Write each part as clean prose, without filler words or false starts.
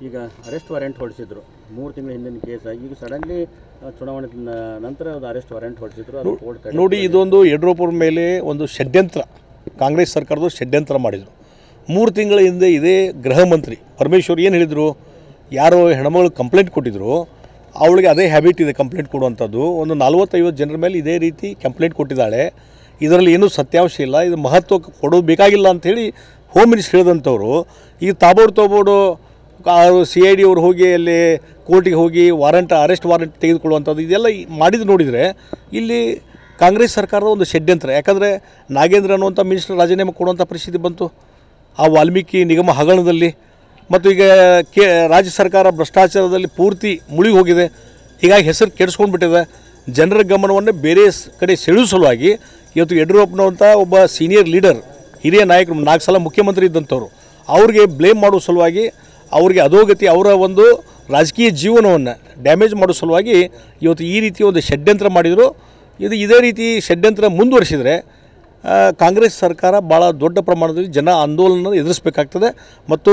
ಈಗ arrest warrant ಹೊರಡಿಸಿದ್ರು 3 ತಿಂಗಳ ಹಿಂದಿನ ಕೇಸ್. ಈಗ ಸಡನ್ಲಿ ಚುನಾವಣೆ ನಂತರ ಅದು ಅರೆಸ್ಟ್ ವಾರೆಂಟ್ ಹೊರಡಿಸಿದ್ರು. ಅದು ಕೋರ್ಟ್ ನೋಡಿ, ಇದೊಂದು ಯಡಿಯೂರಪ್ಪರ ಮೇಲೆ ಒಂದು ಷಡ್ಯಂತ್ರ, ಕಾಂಗ್ರೆಸ್ ಸರ್ಕಾರದ ಷಡ್ಯಂತ್ರ ಮಾಡಿದರು. 3 ತಿಂಗಳ ಹಿಂದೆ ಇದೇ ಗೃಹ ಮಂತ್ರಿ ಪರಮೇಶ್ವರ್ ಏನು ಹೇಳಿದರು, ಯಾರೋ ಹೆಣ್ಮಗಳು ಕಂಪ್ಲೇಂಟ್ ಕೊಟ್ಟಿದ್ರು, ಅವಳಿಗೆ ಅದೇ ಹ್ಯಾಬಿಟ್ ಇದೆ ಕಂಪ್ಲೇಂಟ್ ಕೊಡುವಂಥದ್ದು. ಒಂದು 40-50 ಜನರ ಮೇಲೆ ಇದೇ ರೀತಿ ಕಂಪ್ಲೇಂಟ್ ಕೊಟ್ಟಿದ್ದಾಳೆ, ಇದರಲ್ಲಿ ಏನೂ ಸತ್ಯಾಂಶ ಇಲ್ಲ, ಇದು ಮಹತ್ವ ಕೊಡೋದು ಬೇಕಾಗಿಲ್ಲ ಅಂಥೇಳಿ ಹೋಮ್ ಮಿನಿಸ್ಟರ್ ಹೇಳಿದಂಥವ್ರು ಈಗ ತಾಬೋಡು CID ಅವರು ಹೋಗಿ ಅಲ್ಲಿ ಕೋರ್ಟಿಗೆ ಹೋಗಿ ಅರೆಸ್ಟ್ ವಾರೆಂಟ್ ತೆಗೆದುಕೊಳ್ಳುವಂಥದ್ದು ಇದೆಲ್ಲ ಮಾಡಿದ್ದು ನೋಡಿದರೆ ಇಲ್ಲಿ ಕಾಂಗ್ರೆಸ್ ಸರ್ಕಾರದ ಒಂದು ಷಡ್ಯಂತ್ರ. ಯಾಕಂದರೆ ನಾಗೇಂದ್ರ ಅನ್ನುವಂಥ ಮಿನಿಸ್ಟರ್ ರಾಜೀನಾಮೆ ಕೊಡುವಂಥ ಪರಿಸ್ಥಿತಿ ಬಂತು ಆ ವಾಲ್ಮೀಕಿ ನಿಗಮ ಹಗರಣದಲ್ಲಿ. ಮತ್ತು ಈಗ ರಾಜ್ಯ ಸರ್ಕಾರ ಭ್ರಷ್ಟಾಚಾರದಲ್ಲಿ ಪೂರ್ತಿ ಮುಳುಗಿ ಹೋಗಿದೆ. ಹೀಗಾಗಿ ಹೆಸರು ಕೆಡಿಸ್ಕೊಂಡ್ಬಿಟ್ಟಿದೆ. ಜನರ ಗಮನವನ್ನು ಬೇರೆ ಕಡೆ ಸೆಳೆಯುವ ಸಲುವಾಗಿ ಇವತ್ತು ಯಡಿಯೂರಪ್ಪನವಂಥ ಒಬ್ಬ ಸೀನಿಯರ್ ಲೀಡರ್, ಹಿರಿಯ ನಾಯಕರು, 4 ಸಲ ಮುಖ್ಯಮಂತ್ರಿ ಇದ್ದಂಥವ್ರು, ಅವ್ರಿಗೆ ಬ್ಲೇಮ್ ಮಾಡೋ ಸಲುವಾಗಿ, ಅವ್ರಿಗೆ ಅಧೋಗತಿ, ಅವರ ಒಂದು ರಾಜಕೀಯ ಜೀವನವನ್ನು ಡ್ಯಾಮೇಜ್ ಮಾಡೋ ಸಲುವಾಗಿ ಇವತ್ತು ಈ ರೀತಿ ಒಂದು ಷಡ್ಯಂತ್ರ ಮಾಡಿದರು. ಇದೇ ರೀತಿ ಷಡ್ಯಂತ್ರ ಮುಂದುವರಿಸಿದರೆ ಕಾಂಗ್ರೆಸ್ ಸರ್ಕಾರ ಭಾಳ ದೊಡ್ಡ ಪ್ರಮಾಣದಲ್ಲಿ ಜನ ಆಂದೋಲನ ಎದುರಿಸಬೇಕಾಗ್ತದೆ. ಮತ್ತು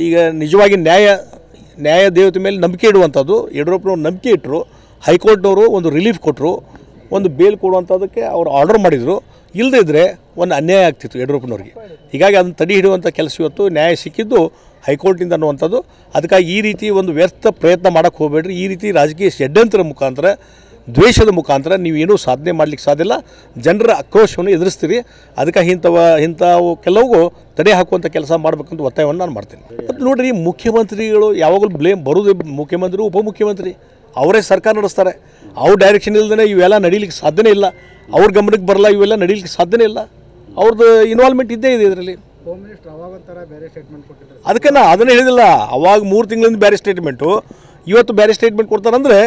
ಈಗ ನಿಜವಾಗಿ ನ್ಯಾಯ ದೇವತೆ ಮೇಲೆ ನಂಬಿಕೆ ಇಡುವಂಥದ್ದು, ಯಡಿಯೂರಪ್ಪನವ್ರು ನಂಬಿಕೆ ಇಟ್ಟರು, ಹೈಕೋರ್ಟ್ನವರು ಒಂದು ರಿಲೀಫ್ ಕೊಟ್ಟರು, ಒಂದು ಬೇಲ್ ಕೊಡುವಂಥದ್ದಕ್ಕೆ ಅವರು ಆರ್ಡರ್ ಮಾಡಿದರು. ಇಲ್ಲದೇ ಇದ್ದರೆ ಒಂದು ಅನ್ಯಾಯ ಆಗ್ತಿತ್ತು ಯಡಿಯೂರಪ್ಪನವ್ರಿಗೆ. ಹೀಗಾಗಿ ಅದನ್ನು ತಡೆ ಹಿಡಿಯುವಂಥ ಕೆಲಸ ಇವತ್ತು ನ್ಯಾಯ ಸಿಕ್ಕಿದ್ದು ಹೈಕೋರ್ಟಿಂದ ಅನ್ನುವಂಥದ್ದು. ಅದಕ್ಕಾಗಿ ಈ ರೀತಿ ಒಂದು ವ್ಯರ್ಥ ಪ್ರಯತ್ನ ಮಾಡೋಕ್ಕೆ ಹೋಗಬೇಡ್ರಿ. ಈ ರೀತಿ ರಾಜಕೀಯ ಷಡ್ಯಂತ್ರ ಮುಖಾಂತರ, ದ್ವೇಷದ ಮುಖಾಂತರ ನೀವೇನೂ ಸಾಧನೆ ಮಾಡಲಿಕ್ಕೆ ಸಾಧ್ಯ ಇಲ್ಲ. ಜನರ ಆಕ್ರೋಶವನ್ನು ಎದುರಿಸ್ತೀರಿ. ಅದಕ್ಕಾಗಿ ಇಂಥವು ಕೆಲವು ತಡೆ ಹಾಕುವಂಥ ಕೆಲಸ ಮಾಡಬೇಕಂತ ಒತ್ತಾಯವನ್ನು ನಾನು ಮಾಡ್ತೀನಿ. ಮತ್ತು ನೋಡಿರಿ, ಮುಖ್ಯಮಂತ್ರಿಗಳು ಯಾವಾಗಲೂ ಬ್ಲೇಮ್ ಬರೋದು ಮುಖ್ಯಮಂತ್ರಿ, ಉಪಮುಖ್ಯಮಂತ್ರಿ ಅವರೇ ಸರ್ಕಾರ ನಡೆಸ್ತಾರೆ. ಅವ್ರ ಡೈರೆಕ್ಷನ್ ಇಲ್ಲದೇ ಇವೆಲ್ಲ ನಡೀಲಿಕ್ಕೆ ಸಾಧ್ಯನೇ ಇಲ್ಲ. ಅವ್ರ ಗಮನಕ್ಕೆ ಬರಲ್ಲ, ಇವೆಲ್ಲ ನಡೀಲಿಕ್ಕೆ ಸಾಧ್ಯನೇ ಇಲ್ಲ. ಅವ್ರದ್ದು ಇನ್ವಾಲ್ವ್ಮೆಂಟ್ ಇದ್ದೇ ಇದೆ ಇದರಲ್ಲಿ. ಅದಕ್ಕೆ ನಾ ಅದನ್ನೇ ಹೇಳಿದಿಲ್ಲ, ಅವಾಗ 3 ತಿಂಗಳಿಂದ ಬೇರೆ ಸ್ಟೇಟ್ಮೆಂಟು, ಇವತ್ತು ಬೇರೆ ಸ್ಟೇಟ್ಮೆಂಟ್ ಕೊಡ್ತಾರಂದರೆ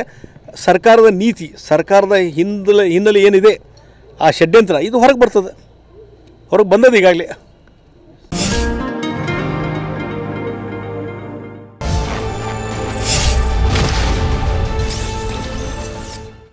ಸರ್ಕಾರದ ನೀತಿ, ಸರ್ಕಾರದ ಹಿನ್ನೆಲೆ ಏನಿದೆ ಆ ಷಡ್ಯಂತ್ರ ಇದು ಹೊರಗೆ ಬರ್ತದೆ, ಹೊರಗೆ ಬಂದದ್ದು ಈಗಾಗಲೇ.